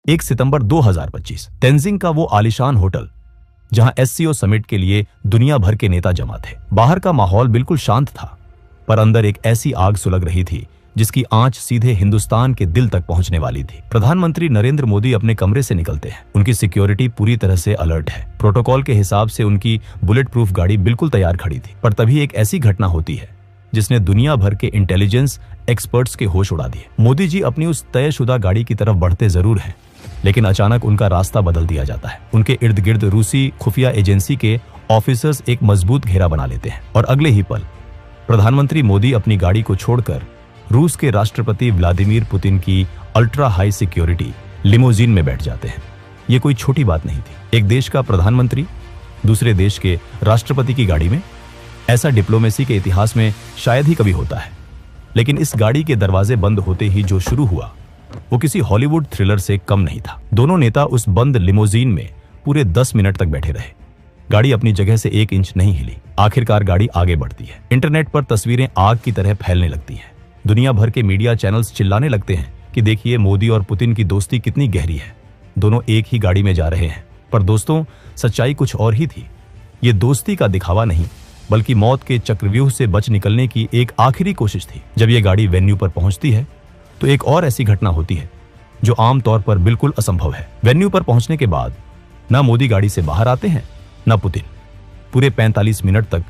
1 सितंबर 2025 तेंजिंग का वो आलीशान होटल जहां एससीओ समिट के लिए दुनिया भर के नेता जमा थे। बाहर का माहौल बिल्कुल शांत था, पर अंदर एक ऐसी आग सुलग रही थी जिसकी आंच सीधे हिंदुस्तान के दिल तक पहुंचने वाली थी। प्रधानमंत्री नरेंद्र मोदी अपने कमरे से निकलते हैं। उनकी सिक्योरिटी पूरी तरह से अलर्ट है। प्रोटोकॉल के हिसाब से उनकी बुलेट प्रूफ गाड़ी बिल्कुल तैयार खड़ी थी। पर तभी एक ऐसी घटना होती है जिसने दुनिया भर के इंटेलिजेंस एक्सपर्ट्स के होश उड़ा दिए। मोदी जी अपनी उस तयशुदा गाड़ी की तरफ बढ़ते जरूर हैं, लेकिन अचानक उनका रास्ता बदल दिया जाता है। उनके इर्द गिर्द रूसी खुफिया एजेंसी के ऑफिसर्स एक मजबूत घेरा बना लेते हैं और अगले ही पल प्रधानमंत्री मोदी अपनी गाड़ी को छोड़कर रूस के राष्ट्रपति व्लादिमीर पुतिन की अल्ट्रा हाई सिक्योरिटी लिमोजीन में बैठ जाते हैं। ये कोई छोटी बात नहीं थी। एक देश का प्रधानमंत्री दूसरे देश के राष्ट्रपति की गाड़ी में, ऐसा डिप्लोमेसी के इतिहास में शायद ही कभी होता है। लेकिन इस गाड़ी के दरवाजे बंद होते ही जो शुरू हुआ वो किसी हॉलीवुड थ्रिलर से कम नहीं था। दोनों नेता उस बंद लिमोजीन में पूरे 10 मिनट तक बैठे रहे। गाड़ी अपनी जगह से 1 इंच नहीं हिली। आखिरकार गाड़ी आगे बढ़ती है। इंटरनेट पर तस्वीरें आग की तरह फैलने लगती हैं। दुनिया भर के मीडिया चैनल्स चिल्लाने लगते हैं कि देखिए मोदी और पुतिन की दोस्ती कितनी गहरी है। दोनों एक ही गाड़ी में जा रहे हैं। पर दोस्तों, सच्चाई कुछ और ही थी। ये दोस्ती का दिखावा नहीं, बल्कि मौत के चक्रव्यूह से बच निकलने की एक आखिरी कोशिश थी। जब ये गाड़ी वेन्यू पर पहुंचती है तो एक और ऐसी घटना होती है जो आमतौर पर बिल्कुल असंभव है। वेन्यू पर पहुंचने के बाद ना मोदी गाड़ी से बाहर आते हैं ना पुतिन। पूरे 45 मिनट तक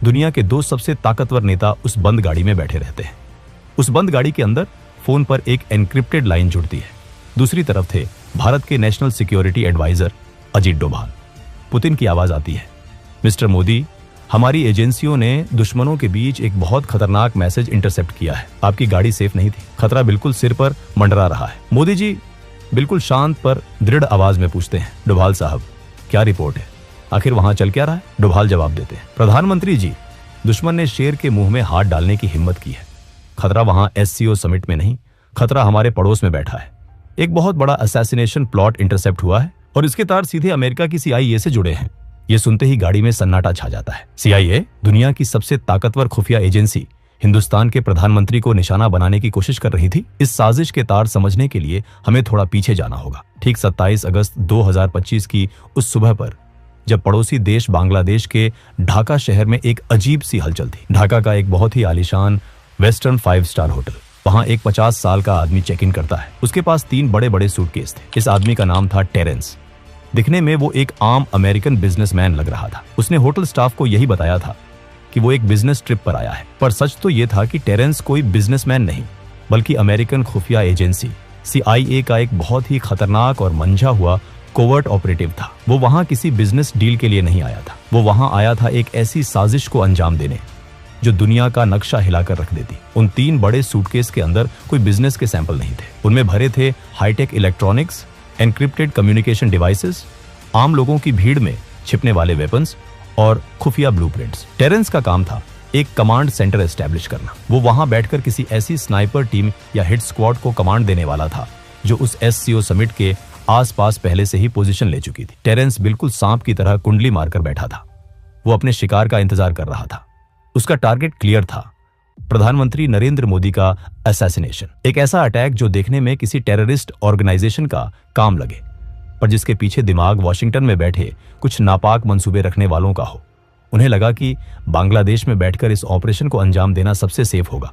दुनिया के 2 सबसे ताकतवर नेता उस बंद गाड़ी में बैठे रहते हैं। उस बंद गाड़ी के अंदर फोन पर एक एनक्रिप्टेड लाइन जुड़ती है। दूसरी तरफ थे भारत के national security adviser Ajit Doval. Putin की आवाज आती है, मिस्टर मोदी, हमारी एजेंसियों ने दुश्मनों के बीच एक बहुत खतरनाक मैसेज इंटरसेप्ट किया है। आपकी गाड़ी सेफ नहीं थी। खतरा बिल्कुल सिर पर मंडरा रहा है। मोदी जी बिल्कुल शांत पर दृढ़ आवाज में पूछते हैं, डोभाल साहब, क्या रिपोर्ट है? आखिर वहां चल क्या रहा है? डोभाल जवाब देते हैं, प्रधानमंत्री जी, दुश्मन ने शेर के मुंह में हाथ डालने की हिम्मत की है। खतरा वहां एससीओ समिट में नहीं, खतरा हमारे पड़ोस में बैठा है। एक बहुत बड़ा असैसिनेशन प्लॉट इंटरसेप्ट हुआ है और इसके तार सीधे अमेरिका की CIA से जुड़े हैं। ये सुनते ही गाड़ी में सन्नाटा छा जाता है। CIA, दुनिया की सबसे ताकतवर खुफिया एजेंसी, हिंदुस्तान के प्रधानमंत्री को निशाना बनाने की कोशिश कर रही थी। इस साजिश के तार समझने के लिए हमें थोड़ा पीछे जाना होगा। ठीक 27 अगस्त 2025 की उस सुबह पर, जब पड़ोसी देश बांग्लादेश के ढाका शहर में एक अजीब सी हलचल थी। ढाका का एक बहुत ही आलीशान वेस्टर्न 5 स्टार होटल। वहां एक 50 साल का आदमी चेक इन करता है। उसके पास 3 बड़े बड़े सूटकेस थे। इस आदमी का नाम था टेरेंस। दिखने में वो एक आम अमेरिकन बिजनेसमैन लग रहा था। उसने होटल स्टाफ को यही बताया था कि वो एक बिजनेस ट्रिप पर आया है। पर सच तो ये था कि टेरेंस कोई बिजनेसमैन नहीं, बल्कि अमेरिकन खुफिया एजेंसी CIA का एक बहुत ही खतरनाक और मंझा हुआ कोवर्ट ऑपरेटिव था। वो वहां किसी बिजनेस डील के लिए नहीं आया था। वो वहां आया था एक ऐसी साजिश को अंजाम देने जो दुनिया का नक्शा हिलाकर रख देती। उन 3 बड़े सूटकेस के अंदर कोई बिजनेस के सैंपल नहीं थे। उनमें भरे थे hi tech electronics, encrypted communication devices, आम लोगों की भीड़ में छिपने वाले वेपन्स और खुफिया ब्लूप्रिंट्स। टेरेंस का काम था एक कमांड सेंटर एस्टैब्लिश करना। वो वहां बैठकर किसी ऐसी स्नाइपर टीम या हिट स्क्वाड को कमांड देने वाला था जो उस एससीओ समिट के आसपास पहले से ही पोजीशन ले चुकी थी। टेरेंस बिल्कुल सांप की तरह कुंडली मारकर बैठा था। वो अपने शिकार का इंतजार कर रहा था। उसका टारगेट क्लियर था, प्रधानमंत्री नरेंद्र मोदी का असैसिनेशन। एक ऐसा अटैक जो देखने में किसी टेररिस्ट ऑर्गेनाइजेशन का काम लगे, पर जिसके पीछे दिमाग वॉशिंगटन में बैठे कुछ नापाक मंसूबे रखने वालों का हो। उन्हें लगा कि बांग्लादेश में बैठकर इस ऑपरेशन को अंजाम देना सबसे सेफ होगा,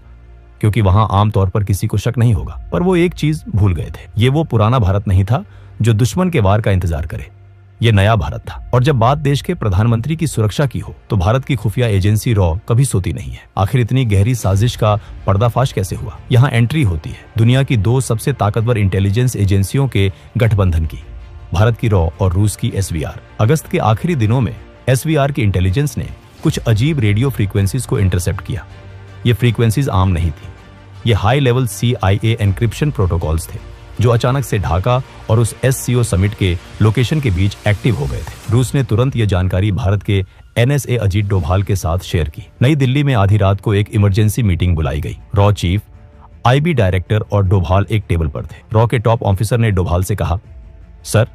क्योंकि वहां आमतौर पर किसी को शक नहीं होगा। पर वो एक चीज भूल गए थे, ये वो पुराना भारत नहीं था जो दुश्मन के वार का इंतजार करे। ये नया भारत था। और जब बात देश के प्रधानमंत्री की सुरक्षा की हो तो भारत की खुफिया एजेंसी रॉ कभी सोती नहीं है। आखिर इतनी गहरी साजिश का पर्दाफाश कैसे हुआ? यहाँ एंट्री होती है दुनिया की 2 सबसे ताकतवर इंटेलिजेंस एजेंसियों के गठबंधन की, भारत की रॉ और रूस की SVR। अगस्त के आखिरी दिनों में SVR की इंटेलिजेंस ने कुछ अजीब रेडियो फ्रीक्वेंसीज को इंटरसेप्ट किया। ये फ्रीक्वेंसीज आम नहीं थी। ये high level CIA encryption protocols थे जो अचानक से ढाका और उस SCO समिट के लोकेशन के बीच एक्टिव हो गए थे। रूस ने तुरंत ये जानकारी भारत के NSA अजीत डोभाल के साथ शेयर की। नई दिल्ली में आधी रात को एक इमरजेंसी मीटिंग बुलाई गई। रॉ चीफ, IB डायरेक्टर और डोभाल एक टेबल पर थे। रॉ के टॉप ऑफिसर ने डोभाल से कहा, सर,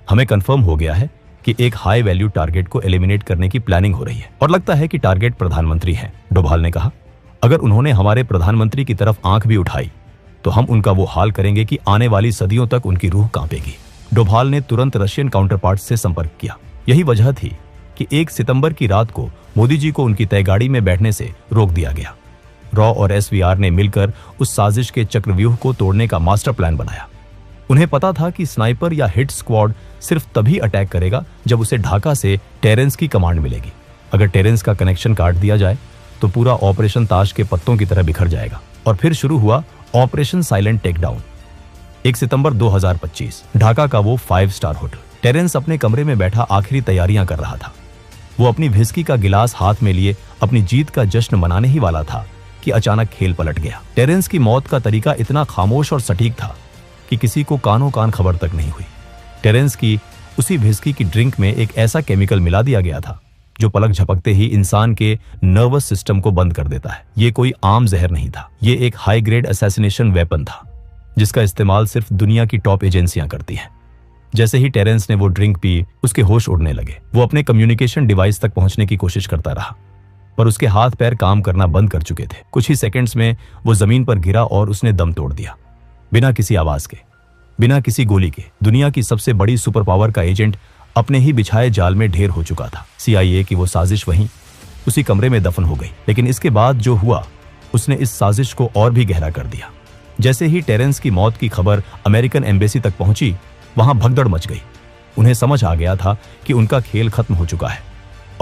हमें कंफर्म हो गया है कि एक हाई वैल्यू टारगेट को एलिमिनेट करने की प्लानिंग हो रही है और लगता है कि टारगेट प्रधानमंत्री है। डोभाल ने कहा, अगर उन्होंने हमारे प्रधानमंत्री की तरफ आंख भी उठाई तो हम उनका वो हाल करेंगे कि आने वाली सदियों तक उनकी रूह कांपेगी। डोभाल ने तुरंत रशियन काउंटरपार्ट से संपर्क किया। यही वजह थी कि 1 सितंबर की रात को मोदी जी को उनकी तय गाड़ी में बैठने से रोक दिया गया। रॉ और एसवीआर ने मिलकर उस साजिश के चक्रव्यूह को तोड़ने का मास्टर प्लान बनाया। उन्हें पता था कि स्नाइपर या हिट स्क्वाड सिर्फ तभी अटैक करेगा जब उसे ढाका से टेरेंस की कमांड मिलेगी। अगर टेरेंस का कनेक्शन काट दिया जाए तो पूरा ऑपरेशन ताश के पत्तों की तरह बिखर जाएगा। और फिर शुरू हुआ ऑपरेशन साइलेंट टेकडाउन। 1 सितंबर 2025 ढाका का वो 5 स्टार होटल। टेरेंस अपने कमरे में बैठा आखिरी तैयारियां कर रहा था। वो अपनी व्हिस्की का गिलास हाथ में लिए अपनी जीत का जश्न मनाने ही वाला था कि अचानक खेल पलट गया। टेरेंस की मौत का तरीका इतना खामोश और सटीक था कि किसी को कानों कान खबर तक नहीं हुई। टेरेंस की उसी व्हिस्की की ड्रिंक में एक ऐसा केमिकल मिला दिया गया था जो पलक झपकते ही इंसान के नर्वस सिस्टम को बंद कर देता है। ये कोई आम जहर नहीं था, ये एक हाई ग्रेड असैसिनेशन वेपन था जिसका इस्तेमाल सिर्फ दुनिया की टॉप एजेंसियां करती हैं। जैसे ही टेरेंस ने वो ड्रिंक पी, उसके होश उड़ने लगे। वो अपने कम्युनिकेशन डिवाइस तक पहुंचने की कोशिश करता रहा, पर उसके हाथ पैर काम करना बंद कर चुके थे। कुछ ही सेकंड्स में वो जमीन पर गिरा और उसने दम तोड़ दिया। बिना किसी आवाज के, बिना किसी गोली के, दुनिया की सबसे बड़ी सुपर पावर का एजेंट अपने ही बिछाए जाल में ढेर हो चुका था। CIA की वो साजिश वहीं उसी कमरे में दफन हो गई। लेकिन इसके बाद जो हुआ उसने इस साजिश को और भी गहरा कर दिया। जैसे ही टेरेंस की मौत की खबर अमेरिकन एम्बेसी तक पहुंची, वहां भगदड़ मच गई। उन्हें समझ आ गया था कि उनका खेल खत्म हो चुका है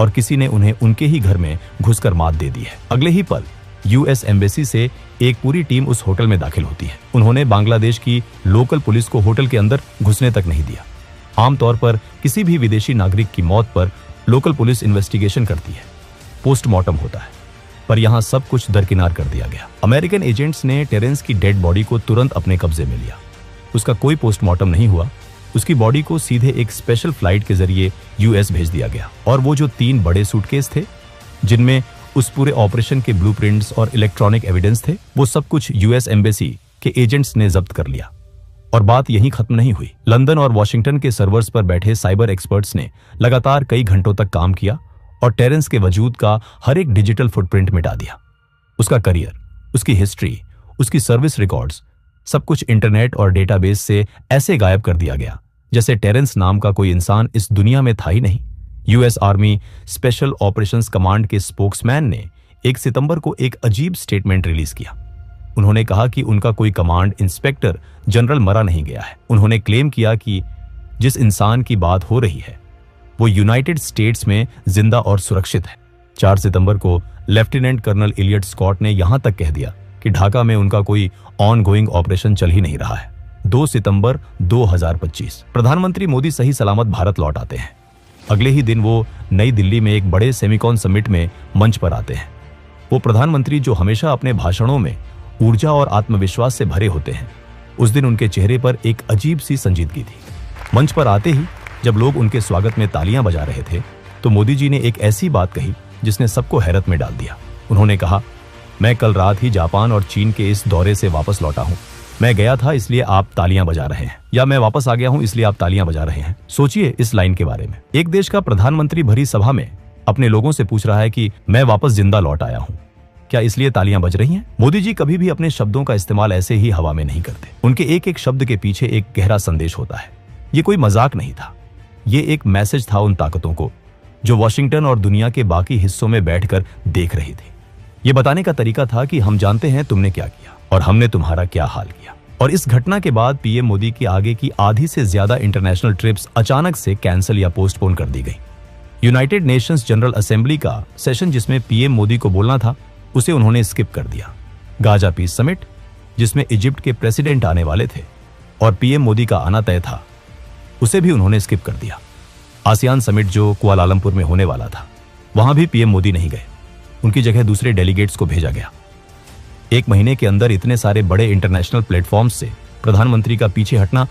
और किसी ने उन्हें उनके ही घर में घुसकर मात दे दी है। अगले ही पल US एम्बेसी से एक पूरी टीम उस होटल में दाखिल होती है। उन्होंने बांग्लादेश की लोकल पुलिस को होटल के अंदर घुसने तक नहीं दिया। आमतौर पर किसी भी विदेशी नागरिक की मौत पर लोकल पुलिस इन्वेस्टिगेशन करती है, पोस्टमार्टम होता है, पर यहां सब कुछ दरकिनार कर दिया गया। अमेरिकन एजेंट्स ने टेरेंस की डेड बॉडी को तुरंत अपने कब्जे में लिया। उसका कोई पोस्टमार्टम नहीं हुआ। उसकी बॉडी को सीधे एक स्पेशल फ्लाइट के जरिए US भेज दिया गया। और वो जो 3 बड़े सूटकेस थे जिनमें उस पूरे ऑपरेशन के ब्लूप्रिंट्स और इलेक्ट्रॉनिक एविडेंस थे, वो सब कुछ US एम्बेसी के एजेंट्स ने जब्त कर लिया। और बात यहीं खत्म नहीं हुई। लंदन और वॉशिंगटन के सर्वर्स पर बैठे साइबर एक्सपर्ट्स ने लगातार कई घंटों तक काम किया और टेरेंस के वजूद का हर एक डिजिटल फुटप्रिंट मिटा दिया। उसका करियर, उसकी हिस्ट्री, उसकी सर्विस रिकॉर्ड्स, सब कुछ इंटरनेट और डेटाबेस से ऐसे गायब कर दिया गया जैसे टेरेंस नाम का कोई इंसान इस दुनिया में था ही नहीं। US army special operations command के स्पोक्समैन ने 1 सितंबर को एक अजीब स्टेटमेंट रिलीज किया। उन्होंने कहा कि उनका कोई कमांड इंस्पेक्टर जनरल मरा नहीं गया है। उन्होंने क्लेम किया कि जिस इंसान की बात हो रही है वो यूनाइटेड स्टेट्स में जिंदा और सुरक्षित है। 4 सितंबर को लेफ्टिनेंट कर्नल इलियट स्कॉट ने यहां तक कह दिया कि ढाका में उनका कोई ऑन गोइंग ऑपरेशन चल ही नहीं रहा है। 2 सितंबर 2025 प्रधानमंत्री मोदी सही सलामत भारत लौट आते हैं। अगले ही दिन वो नई दिल्ली में एक बड़े सेमिकॉन समिट में मंच पर आते हैं। वो प्रधानमंत्री जो हमेशा अपने भाषणों में ऊर्जा और आत्मविश्वास से भरे होते हैं, उस दिन उनके चेहरे पर एक अजीब सी संजीदगी थी। मंच पर आते ही जब लोग उनके स्वागत में तालियां बजा रहे थे तो मोदी जी ने एक ऐसी बात कही जिसने सबको हैरत में डाल दिया। उन्होंने कहा, मैं कल रात ही जापान और चीन के इस दौरे से वापस लौटा हूं। मैं गया था इसलिए आप तालियां बजा रहे हैं, या मैं वापस आ गया हूं इसलिए आप तालियां बजा रहे हैं। सोचिए इस लाइन के बारे में। एक देश का प्रधानमंत्री भरी सभा में अपने लोगों से पूछ रहा है कि मैं वापस जिंदा लौट आया हूं, क्या इसलिए तालियां बज रही हैं? मोदी जी कभी भी अपने शब्दों का इस्तेमाल ऐसे ही हवा में नहीं करते। उनके एक एक शब्द के पीछे एक गहरा संदेश होता है। ये कोई मजाक नहीं था, ये एक मैसेज था उन ताकतों को जो वॉशिंगटन और दुनिया के बाकी हिस्सों में बैठकर देख रही थी। ये बताने का तरीका था कि हम जानते हैं तुमने क्या किया और हमने तुम्हारा क्या हाल किया। और इस घटना के बाद पीएम मोदी की आगे की आधी से ज्यादा इंटरनेशनल ट्रिप्स अचानक से कैंसिल या पोस्टपोन कर दी गई। यूनाइटेड नेशंस जनरल असेंबली का सेशन जिसमें पीएम मोदी को बोलना था, उसे उन्होंने स्किप कर दिया। गाजा पीस समिट जिसमें इजिप्ट के प्रेसिडेंट आने वाले थे और पीएम मोदी का आना तय था, उसे भी उन्होंने स्किप कर दिया। आसियान समिट जो कुआलालंपुर में होने वाला था, वहां भी पीएम मोदी नहीं गए। उनकी जगह दूसरे डेलीगेट्स को भेजा गया। 1 महीने के अंदर इतने सारे बड़े इंटरनेशनल प्लेटफॉर्म्स से प्रधानमंत्री का पीछे हटना,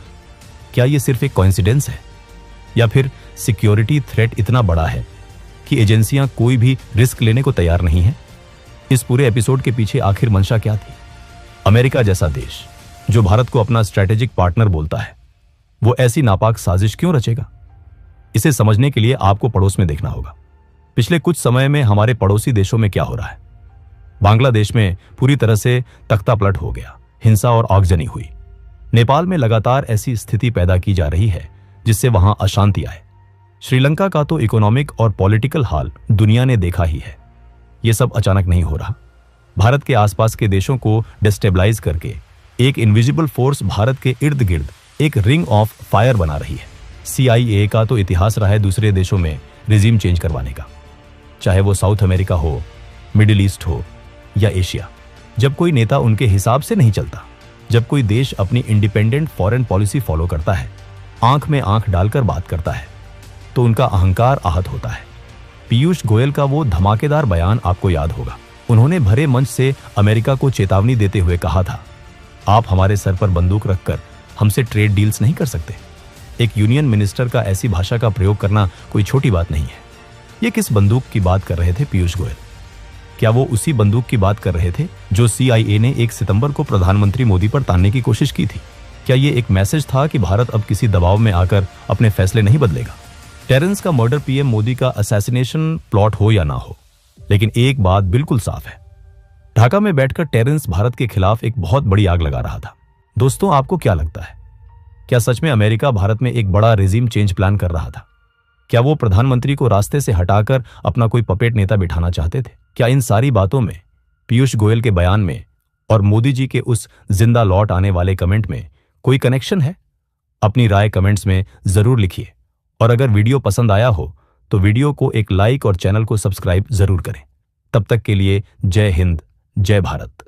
क्या ये सिर्फ एक कोइंसिडेंस है या फिर सिक्योरिटी थ्रेट इतना बड़ा है कि एजेंसियां कोई भी रिस्क लेने को तैयार नहीं है? इस पूरे एपिसोड के पीछे आखिर मंशा क्या थी? अमेरिका जैसा देश जो भारत को अपना स्ट्रेटेजिक पार्टनर बोलता है, वो ऐसी नापाक साजिश क्यों रचेगा? इसे समझने के लिए आपको पड़ोस में देखना होगा। पिछले कुछ समय में हमारे पड़ोसी देशों में क्या हो रहा है। बांग्लादेश में पूरी तरह से तख्ता पलट हो गया। हिंसा और आगजनी हुई। नेपाल में लगातार ऐसी स्थिति पैदा की जा रही है जिससे वहां अशांति आए। श्रीलंका का तो इकोनॉमिक और पॉलिटिकल हाल दुनिया ने देखा ही है। यह सब अचानक नहीं हो रहा। भारत के आसपास के देशों को डिस्टेबलाइज करके एक इनविजिबल फोर्स भारत के इर्द गिर्द एक रिंग ऑफ फायर बना रही है। CIA का तो इतिहास रहा है दूसरे देशों में रिजीम चेंज करवाने का, चाहे वो साउथ अमेरिका हो, मिडिल ईस्ट हो या एशिया। जब कोई नेता उनके हिसाब से नहीं चलता, जब कोई देश अपनी इंडिपेंडेंट फॉरेन पॉलिसी फॉलो करता है, आंख में आंख डालकर बात करता है, तो उनका अहंकार आहत होता है। पीयूष गोयल का वो धमाकेदार बयान आपको याद होगा। उन्होंने भरे मंच से अमेरिका को चेतावनी देते हुए कहा था, आप हमारे सर पर बंदूक रखकर हमसे ट्रेड डील्स नहीं कर सकते। एक यूनियन मिनिस्टर का ऐसी भाषा का प्रयोग करना कोई छोटी बात नहीं है। ये किस बंदूक की बात कर रहे थे पीयूष गोयल? क्या वो उसी बंदूक की बात कर रहे थे जो CIA ने 1 सितंबर को प्रधानमंत्री मोदी पर तानने की कोशिश की थी? क्या ये एक मैसेज था कि भारत अब किसी दबाव में आकर अपने फैसले नहीं बदलेगा? टेरेंस का मर्डर PM मोदी का असैसिनेशन प्लॉट हो या ना हो, लेकिन एक बात बिल्कुल साफ है, ढाका में बैठकर टेरेंस भारत के खिलाफ एक बहुत बड़ी आग लगा रहा था। दोस्तों, आपको क्या लगता है? क्या सच में अमेरिका भारत में एक बड़ा रेजिम चेंज प्लान कर रहा था? क्या वो प्रधानमंत्री को रास्ते से हटाकर अपना कोई पपेट नेता बिठाना चाहते थे? क्या इन सारी बातों में, पीयूष गोयल के बयान में और मोदी जी के उस जिंदा लौट आने वाले कमेंट में कोई कनेक्शन है? अपनी राय कमेंट्स में जरूर लिखिए और अगर वीडियो पसंद आया हो तो वीडियो को एक लाइक और चैनल को सब्सक्राइब जरूर करें। तब तक के लिए जय हिंद, जय भारत।